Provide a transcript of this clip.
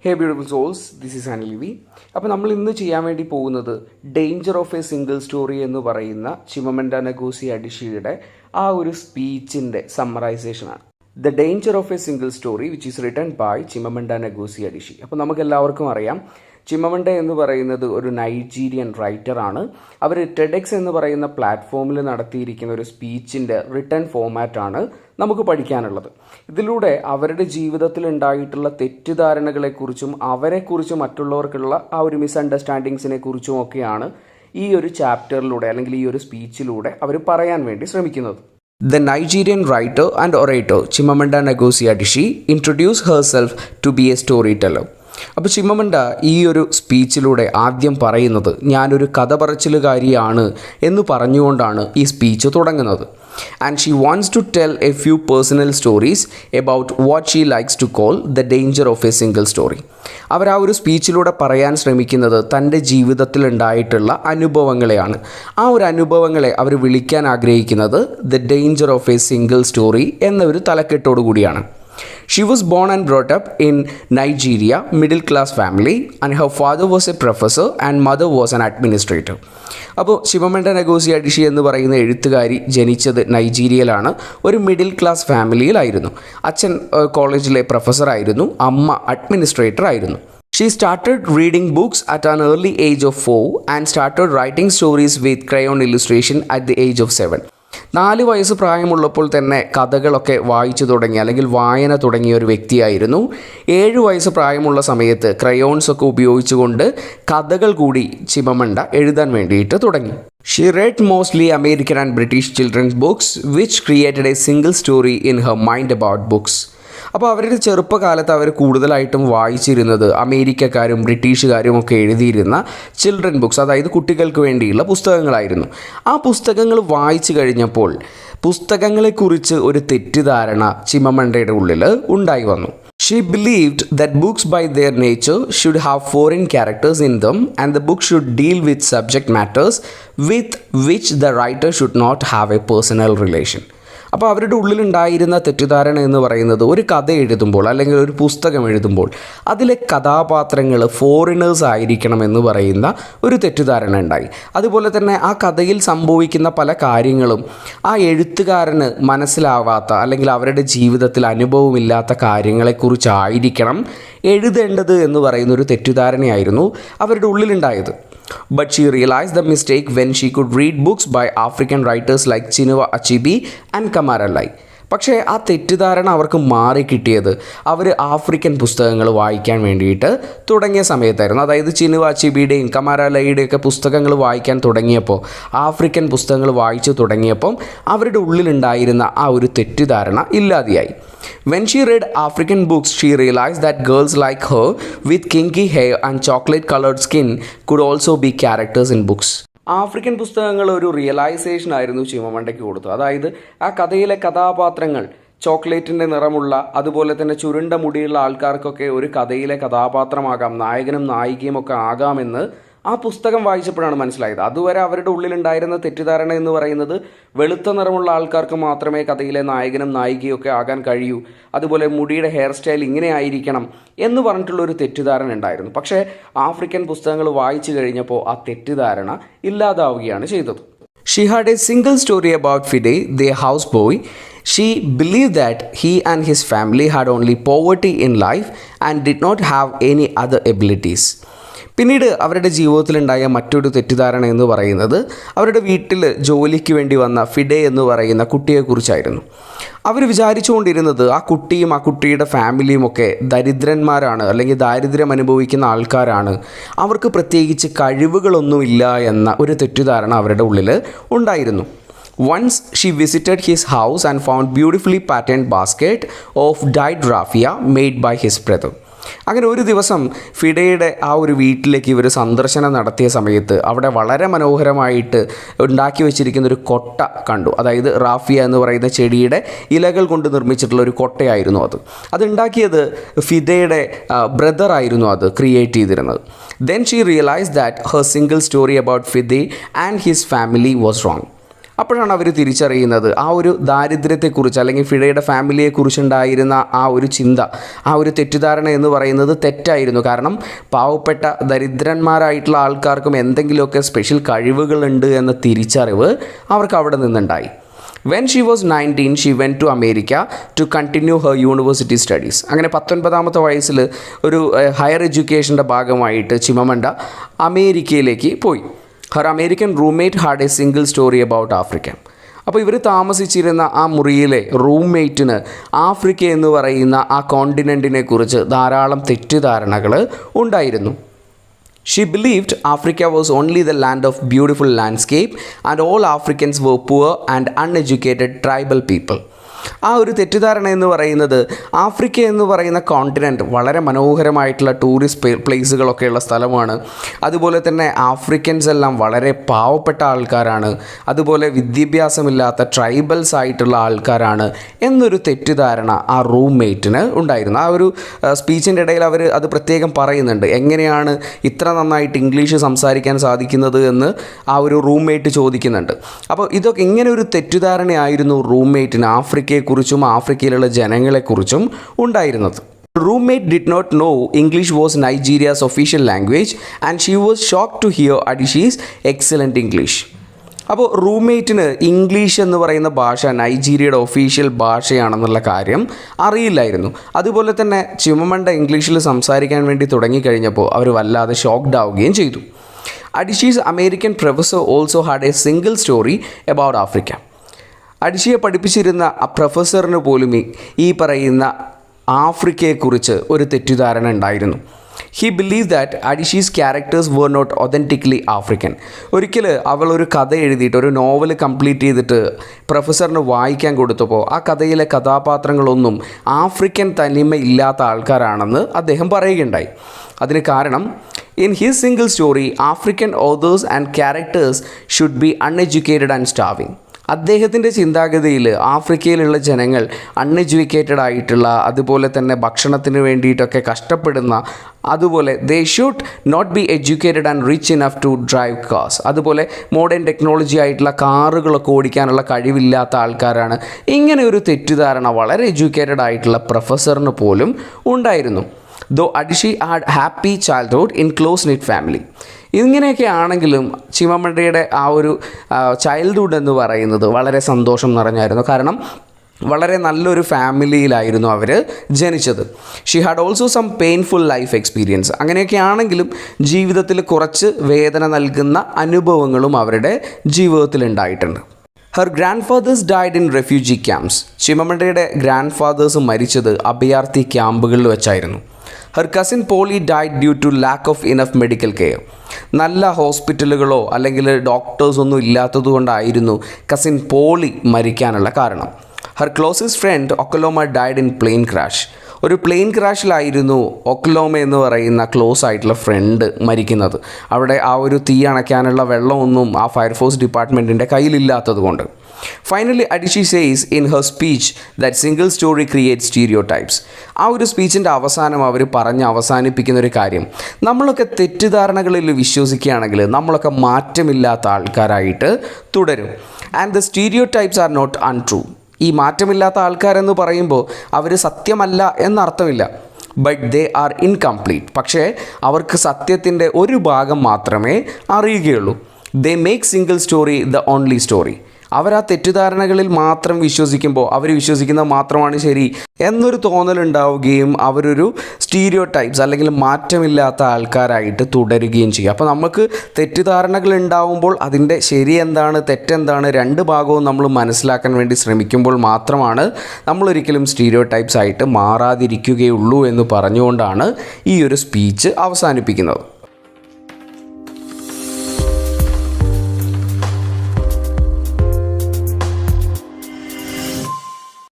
Hey beautiful souls, this is Anil V. അപ്പോൾ നമ്മൾ ഇന്ന് ചെയ്യാൻ വേണ്ടി പോകുന്നത് danger of a single story എന്ന് പറയുന്ന ചിമമൻഡ നഗോസി അഡിഷിയുടെ ആ ഒരു സ്പീച്ചിൻ്റെ സമ്മറൈസേഷനാണ്. The danger of a single story which is written by Chimamanda Ngozi Adichie. അപ്പോൾ നമുക്ക് എല്ലാവർക്കും അറിയാം, ചിമമൻഡ എന്ന് പറയുന്നത് ഒരു നൈജീരിയൻ റൈറ്ററാണ്. അവർ ടെഡെക്സ് എന്ന് പറയുന്ന പ്ലാറ്റ്ഫോമിൽ നടത്തിയിരിക്കുന്ന ഒരു സ്പീച്ചിൻ്റെ റിട്ടൺ ഫോമാറ്റാണ് നമുക്ക് പഠിക്കാനുള്ളത്. ഇതിലൂടെ അവരുടെ ജീവിതത്തിൽ ഉണ്ടായിട്ടുള്ള തെറ്റിദ്ധാരണകളെക്കുറിച്ചും അവരെക്കുറിച്ചും മറ്റുള്ളവർക്കുള്ള ആ ഒരു മിസ്അണ്ടർസ്റ്റാൻഡിങ്സിനെ കുറിച്ചും ഒക്കെയാണ് ഈ ഒരു ചാപ്റ്ററിലൂടെ അല്ലെങ്കിൽ ഈ ഒരു സ്പീച്ചിലൂടെ അവർ പറയാൻ വേണ്ടി ശ്രമിക്കുന്നത്. The Nigerian writer and orator Chimamanda Ngozi Adichie introduced herself to be a storyteller. അപ്പോൾ ചിമമൻഡ ഈ ഒരു സ്പീച്ചിലൂടെ ആദ്യം പറയുന്നത് ഞാനൊരു കഥ പറച്ചിലുകാരിയാണ് എന്ന് പറഞ്ഞുകൊണ്ടാണ് ഈ സ്പീച്ച് തുടങ്ങുന്നത്. And she wants to tell a few personal stories about what she likes to call the danger of a single story. അവർ ആ ഒരു സ്പീച്ചിലൂടെ പറയാൻ ശ്രമിക്കുന്നത് തൻ്റെ ജീവിതത്തിൽ ഉണ്ടായിട്ടുള്ള അനുഭവങ്ങളെയാണ്. ആ ഒരു അനുഭവങ്ങളെ അവർ വിളിക്കാൻ ആഗ്രഹിക്കുന്നത് the danger of a single story എന്ന ഒരു തലക്കെട്ടോടു കൂടിയാണ്. She was born and brought up in Nigeria, middle class family, and her father was a professor and mother was an administrator. അപ്പോൾ ചിമമൻഡ നഗോസി അഡിഷി എന്ന് പറയുന്ന എഴുത്തുകാരി ജനിച്ചത് നൈജീരിയയിലാണ്. ഒരു മിഡിൽ ക്ലാസ് ഫാമിലിയിലായിരുന്നു. അച്ഛൻ കോളേജിലെ പ്രൊഫസറായിരുന്നു, അമ്മ അഡ്മിനിസ്ട്രേറ്റർ ആയിരുന്നു. She started reading books at an early age of 4 and started writing stories with crayon illustration at the age of 7. 4 വയസ്സ് പ്രായമുള്ളപ്പോൾ തന്നെ കഥകളൊക്കെ വായിച്ചു തുടങ്ങി അല്ലെങ്കിൽ വായന തുടങ്ങിയ ഒരു വ്യക്തിയായിരുന്നു. 7 വയസ്സ് പ്രായമുള്ള സമയത്ത് ക്രയോൺസ് ഒക്കെ ഉപയോഗിച്ചുകൊണ്ട് കഥകൾ കൂടി ചിമമൻഡ എഴുതാൻ വേണ്ടിയിട്ട് തുടങ്ങി. She read mostly American and British children's books which created a single story in her mind about books. അപ്പോൾ അവരുടെ ചെറുപ്പകാലത്ത് അവർ കൂടുതലായിട്ടും വായിച്ചിരുന്നത് അമേരിക്കക്കാരും ബ്രിട്ടീഷുകാരും ഒക്കെ എഴുതിയിരുന്ന ചിൽഡ്രൻ ബുക്സ്, അതായത് കുട്ടികൾക്ക് വേണ്ടിയുള്ള പുസ്തകങ്ങളായിരുന്നു. ആ പുസ്തകങ്ങൾ വായിച്ചു കഴിഞ്ഞപ്പോൾ പുസ്തകങ്ങളെക്കുറിച്ച് ഒരു തെറ്റിദ്ധാരണ ചിമമൻഡയുടെ ഉള്ളിൽ ഉണ്ടായി വന്നു. She believed that books by their nature should have foreign characters in them and the book should deal with subject matters with which the writer should not have a personal relation. അപ്പോൾ അവരുടെ ഉള്ളിലുണ്ടായിരുന്ന തെറ്റിദ്ധാരണ എന്ന് പറയുന്നത് ഒരു കഥ എഴുതുമ്പോൾ അല്ലെങ്കിൽ ഒരു പുസ്തകം എഴുതുമ്പോൾ അതിലെ കഥാപാത്രങ്ങൾ ഫോറിനേഴ്സ് ആയിരിക്കണം എന്ന് പറയുന്ന ഒരു തെറ്റിദ്ധാരണ ഉണ്ടായി. അതുപോലെ തന്നെ ആ കഥയിൽ സംഭവിക്കുന്ന പല കാര്യങ്ങളും ആ എഴുത്തുകാരന് മനസ്സിലാവാത്ത അല്ലെങ്കിൽ അവരുടെ ജീവിതത്തിൽ അനുഭവമില്ലാത്ത കാര്യങ്ങളെക്കുറിച്ചായിരിക്കണം എഴുതേണ്ടത് എന്ന് പറയുന്ന ഒരു തെറ്റിദ്ധാരണയായിരുന്നു അവരുടെ ഉള്ളിലുണ്ടായത്. But she realized the mistake when she could read books by African writers like Chinua Achebe and Kamara Lai. പക്ഷേ ആ തെറ്റിദ്ധാരണ അവർക്ക് മാറിക്കിട്ടിയത് അവർ ആഫ്രിക്കൻ പുസ്തകങ്ങൾ വായിക്കാൻ വേണ്ടിയിട്ട് തുടങ്ങിയ സമയത്തായിരുന്നു. അതായത് ചിനുവ അച്ചീബിയുടെയും കമാര ലൈയുടെയൊക്കെ പുസ്തകങ്ങൾ വായിക്കാൻ തുടങ്ങിയപ്പോൾ, ആഫ്രിക്കൻ പുസ്തകങ്ങൾ വായിച്ചു തുടങ്ങിയപ്പം അവരുടെ ഉള്ളിലുണ്ടായിരുന്ന ആ ഒരു തെറ്റിദ്ധാരണ ഇല്ലാതെയായി. When she read African books, she realized that girls like her with kinky hair and chocolate-colored skin could also be characters in books. African പുസ്തകങ്ങൾ ഒരു റിയലൈസേഷൻ ആയിരുന്നു ചിമമൻഡയ്ക്ക് കൊടുത്തത്. അതായത് ആ കഥയിലെ കഥാപാത്രങ്ങൾ ചോക്ലേറ്റിൻ്റെ നിറമുള്ള അതുപോലെ തന്നെ ചുരുണ്ട മുടിയുള്ള ആൾക്കാർക്കൊക്കെ ഒരു കഥയിലെ കഥാപാത്രമാകാം, നായകനും നായികയും ഒക്കെ ആകാമെന്ന് ആ പുസ്തകം വായിച്ചപ്പോഴാണ് മനസ്സിലായത്. അതുവരെ അവരുടെ ഉള്ളിലുണ്ടായിരുന്ന തെറ്റിദ്ധാരണ എന്ന് പറയുന്നത് വെളുത്ത നിറമുള്ള ആൾക്കാർക്ക് മാത്രമേ കഥയിലെ നായകനും നായികയും ഒക്കെ ആകാൻ കഴിയൂ, അതുപോലെ മുടിയുടെ ഹെയർ സ്റ്റൈൽ ഇങ്ങനെ ആയിരിക്കണം എന്ന് പറഞ്ഞിട്ടുള്ളൊരു തെറ്റിദ്ധാരണ ഉണ്ടായിരുന്നു. പക്ഷേ ആഫ്രിക്കൻ പുസ്തകങ്ങൾ വായിച്ചു കഴിഞ്ഞപ്പോൾ ആ തെറ്റിദ്ധാരണ ഇല്ലാതാവുകയാണ് ചെയ്തത്. She had a single story about Fide, the houseboy. She believed that he and his family had only poverty in life and did not have any other abilities. പിന്നീട് അവരുടെ ജീവിതത്തിലുണ്ടായ മറ്റൊരു തെറ്റിദ്ധാരണ എന്ന് പറയുന്നത് അവരുടെ വീട്ടിൽ ജോലിക്ക് വേണ്ടി വന്ന ഫിഡെ എന്ന് പറയുന്ന കുട്ടിയെക്കുറിച്ചായിരുന്നു. അവർ വിചാരിച്ചുകൊണ്ടിരുന്നത് ആ കുട്ടിയും ആ കുട്ടിയുടെ ഫാമിലിയും ഒക്കെ ദരിദ്രന്മാരാണ് അല്ലെങ്കിൽ ദാരിദ്ര്യം അനുഭവിക്കുന്ന ആൾക്കാരാണ്, അവർക്ക് പ്രത്യേകിച്ച് കഴിവുകളൊന്നുമില്ല എന്ന ഒരു തെറ്റിദ്ധാരണ അവരുടെ ഉള്ളിൽ ഉണ്ടായിരുന്നു. Once she visited his house and found beautifully patterned basket of dyed raffia made by his brother. അങ്ങനെ ഒരു ദിവസം ഫിഡയുടെ ആ ഒരു വീട്ടിലേക്ക് ഇവർ സന്ദർശനം നടത്തിയ സമയത്ത് അവിടെ വളരെ മനോഹരമായിട്ട് ഉണ്ടാക്കി വെച്ചിരിക്കുന്ന ഒരു കൊട്ട കണ്ടു. അതായത് റാഫിയ എന്ന് പറയുന്ന ചെടിയുടെ ഇലകൾ കൊണ്ട് നിർമ്മിച്ചിട്ടുള്ള ഒരു കൊട്ടയായിരുന്നു അത് ഉണ്ടാക്കിയത് ഫിദയുടെ ബ്രദറായിരുന്നു അത് ക്രിയേറ്റ് ചെയ്തിരുന്നത്. Then she realized that her single story about Fide and his family was wrong. അപ്പോഴാണ് അവർ തിരിച്ചറിയുന്നത് ആ ഒരു ദാരിദ്ര്യത്തെക്കുറിച്ച് അല്ലെങ്കിൽ ഫിഡയുടെ ഫാമിലിയെക്കുറിച്ചുണ്ടായിരുന്ന ആ ഒരു ചിന്ത, ആ ഒരു തെറ്റിദ്ധാരണ എന്ന് പറയുന്നത് തെറ്റായിരുന്നു. കാരണം പാവപ്പെട്ട ദരിദ്രന്മാരായിട്ടുള്ള ആൾക്കാർക്കും എന്തെങ്കിലുമൊക്കെ സ്പെഷ്യൽ കഴിവുകളുണ്ട് എന്ന തിരിച്ചറിവ് അവർക്ക് അവിടെ നിന്നുണ്ടായി. When she was 19, she went to America to continue her university studies. അങ്ങനെ 19-ാമത്തെ വയസ്സിൽ ഒരു ഹയർ എഡ്യൂക്കേഷൻ്റെ ഭാഗമായിട്ട് ചിമമണ്ട അമേരിക്കയിലേക്ക് പോയി. Har American roommate had a single story about Africa. അപ്പോൾ ഇവർ താമസിച്ചിരുന്ന ആ മുറിയിലെ റൂംമേറ്റിന് ആഫ്രിക്ക എന്ന് പറയുന്ന ആ കോണ്ടിനെൻറ്റിനെ കുറിച്ച് ധാരാളം തെറ്റിദ്ധാരണകൾ ഉണ്ടായിരുന്നു. She believed Africa was only the land of beautiful landscape and all Africans were poor and uneducated tribal people. ആ ഒരു തെറ്റിദ്ധാരണ എന്ന് പറയുന്നത് ആഫ്രിക്ക എന്ന് പറയുന്ന കോണ്ടിനെൻറ്റ് വളരെ മനോഹരമായിട്ടുള്ള ടൂറിസ്റ്റ് പ്ലേസുകളൊക്കെയുള്ള സ്ഥലമാണ്. അതുപോലെ തന്നെ ആഫ്രിക്കൻസ് എല്ലാം വളരെ പാവപ്പെട്ട ആൾക്കാരാണ്, അതുപോലെ വിദ്യാഭ്യാസമില്ലാത്ത ട്രൈബൽസ് ആയിട്ടുള്ള ആൾക്കാരാണ് എന്നൊരു തെറ്റിദ്ധാരണ ആ റൂംമേറ്റിന് ഉണ്ടായിരുന്നു. ആ ഒരു സ്പീച്ചിൻ്റെ ഇടയിൽ അവർ അത് പ്രത്യേകം പറയുന്നുണ്ട്, എങ്ങനെയാണ് ഇത്ര നന്നായിട്ട് ഇംഗ്ലീഷ് സംസാരിക്കാൻ സാധിക്കുന്നത് എന്ന് ആ ഒരു റൂംമേറ്റ് ചോദിക്കുന്നുണ്ട്. അപ്പോൾ ഇതൊക്കെ ഇങ്ങനെ ഒരു തെറ്റിദ്ധാരണയായിരുന്നു റൂംമേറ്റിന് ആഫ്രിക്കയെക്കുറിച്ചും ആഫ്രിക്കയിലുള്ള ജനങ്ങളെക്കുറിച്ചും ഉണ്ടായിരുന്നത്. Roommate did not know English was Nigeria's official language and she was shocked to hear Adishi's excellent English. അപ്പോൾ റൂംമേറ്റിന് ഇംഗ്ലീഷ് എന്ന് പറയുന്ന ഭാഷ നൈജീരിയയുടെ ഒഫീഷ്യൽ ഭാഷയാണെന്നുള്ള കാര്യം അറിയില്ലായിരുന്നു. അതുപോലെ തന്നെ ചിമമണ്ട ഇംഗ്ലീഷിൽ സംസാരിക്കാൻ വേണ്ടി തുടങ്ങിക്കഴിഞ്ഞപ്പോൾ അവർ വല്ലാതെ ഷോക്ക്ഡ് ആവുകയും ചെയ്തു. Adichie's American professor also had a single story about Africa. അഡിഷിയെ പഠിപ്പിച്ചിരുന്ന ആ പ്രൊഫസറിന് പോലും ഈ പറയുന്ന ആഫ്രിക്കയെക്കുറിച്ച് ഒരു തെറ്റിദ്ധാരണ ഉണ്ടായിരുന്നു. He believe that Adichie's characters were not authentically African. ഒരിക്കൽ അവൾ ഒരു കഥ എഴുതിയിട്ട് ഒരു നോവൽ കംപ്ലീറ്റ് ചെയ്തിട്ട് പ്രൊഫസറിന് വായിക്കാൻ കൊടുത്തപ്പോൾ ആ കഥയിലെ കഥാപാത്രങ്ങളൊന്നും ആഫ്രിക്കൻ തനിമ ഇല്ലാത്ത ആൾക്കാരാണെന്ന് അദ്ദേഹം പറയുകയുണ്ടായി. അതിന് കാരണം in his single story African authors and characters should be uneducated and starving. അദ്ദേഹത്തിൻ്റെ ചിന്താഗതിയിൽ ആഫ്രിക്കയിലുള്ള ജനങ്ങൾ അൺഎഡ്യൂക്കേറ്റഡ് ആയിട്ടുള്ള, അതുപോലെ തന്നെ ഭക്ഷണത്തിന് വേണ്ടിയിട്ടൊക്കെ കഷ്ടപ്പെടുന്ന, അതുപോലെ they should not be educated and rich enough to drive cars, അതുപോലെ മോഡേൺ ടെക്നോളജി ആയിട്ടുള്ള കാറുകളൊക്കെ ഓടിക്കാനുള്ള കഴിവില്ലാത്ത ആൾക്കാരാണ്. ഇങ്ങനെ ഒരു തെറ്റിദ്ധാരണ വളരെ എഡ്യൂക്കേറ്റഡ് ആയിട്ടുള്ള പ്രൊഫസറിന് പോലും ഉണ്ടായിരുന്നു. Though Adichie had happy childhood in close knit family. ഇങ്ങനെയൊക്കെ ആണെങ്കിലും ചിമമണ്ടയുടെ ആ ഒരു ചൈൽഡ്ഹുഡ് എന്ന് പറയുന്നത് വളരെ സന്തോഷം നിറഞ്ഞായിരുന്നു. കാരണം വളരെ നല്ലൊരു ഫാമിലിയിലായിരുന്നു അവർ ജനിച്ചത്. She had also some painful life experience. അങ്ങനെയൊക്കെ ആണെങ്കിലും ജീവിതത്തിൽ കുറച്ച് വേദന നൽകുന്ന അനുഭവങ്ങളും അവരുടെ ജീവിതത്തിൽ ഉണ്ടായിട്ടുണ്ട്. Her grandfathers died in refugee camps. ചിമമണ്ടയുടെ ഗ്രാൻഡ് ഫാദേഴ്സ് മരിച്ചത് അഭയാർത്ഥി ക്യാമ്പുകളിൽ വെച്ചായിരുന്നു. Her cousin Polly died due to lack of enough medical care. നല്ല ഹോസ്പിറ്റലുകളോ അല്ലെങ്കിൽ ഡോക്ടേഴ്സൊന്നും ഇല്ലാത്തത് കൊണ്ടായിരുന്നു കസിൻ പോളി മരിക്കാനുള്ള കാരണം. Her closest friend Okoloma died in plane crash. ഒരു പ്ലെയിൻ ക്രാഷിലായിരുന്നു ഒക്ലോമ എന്ന് പറയുന്ന ക്ലോസ് ആയിട്ടുള്ള ഫ്രണ്ട് മരിക്കുന്നത്. അവിടെ ആ ഒരു തീ അണയ്ക്കാനുള്ള വെള്ളമൊന്നും ആ ഫയർഫോഴ്സ് ഡിപ്പാർട്ട്മെൻറ്റിൻ്റെ കയ്യിലില്ലാത്തത് കൊണ്ട്. Finally അഡിഷി says in her speech that single story create stereo types. ആ ഒരു സ്പീച്ചിൻ്റെ അവസാനം അവർ പറഞ്ഞ് അവസാനിപ്പിക്കുന്ന ഒരു കാര്യം, നമ്മളൊക്കെ തെറ്റിദ്ധാരണകളിൽ വിശ്വസിക്കുകയാണെങ്കിൽ നമ്മളൊക്കെ മാറ്റമില്ലാത്ത ആൾക്കാരായിട്ട് തുടരും. And the stereotypes are not untrue. ഈ മാറ്റമില്ലാത്ത ആൾക്കാരെന്ന് പറയുമ്പോൾ അവർ സത്യമല്ല എന്നർത്ഥമില്ല. But they are incomplete. പക്ഷേ അവർക്ക് സത്യത്തിൻ്റെ ഒരു ഭാഗം മാത്രമേ അറിയുകയുള്ളൂ. They make single story the only story. അവർ ആ തെറ്റിദ്ധാരണകളിൽ മാത്രം വിശ്വസിക്കുമ്പോൾ അവർ വിശ്വസിക്കുന്നത് മാത്രമാണ് ശരി എന്നൊരു തോന്നലുണ്ടാവുകയും അവരൊരു സ്റ്റീരിയോ ടൈപ്സ് അല്ലെങ്കിൽ മാറ്റമില്ലാത്ത ആൾക്കാരായിട്ട് തുടരുകയും ചെയ്യും. അപ്പോൾ നമുക്ക് തെറ്റിദ്ധാരണകൾ ഉണ്ടാവുമ്പോൾ അതിൻ്റെ ശരി എന്താണ് തെറ്റെന്താണ് രണ്ട് ഭാഗവും നമ്മൾ മനസ്സിലാക്കാൻ വേണ്ടി ശ്രമിക്കുമ്പോൾ മാത്രമാണ് നമ്മളൊരിക്കലും സ്റ്റീരിയോ ടൈപ്സ് ആയിട്ട് മാറാതിരിക്കുകയുള്ളൂ എന്ന് പറഞ്ഞുകൊണ്ടാണ് ഈ ഒരു സ്പീച്ച് അവസാനിപ്പിക്കുന്നത്.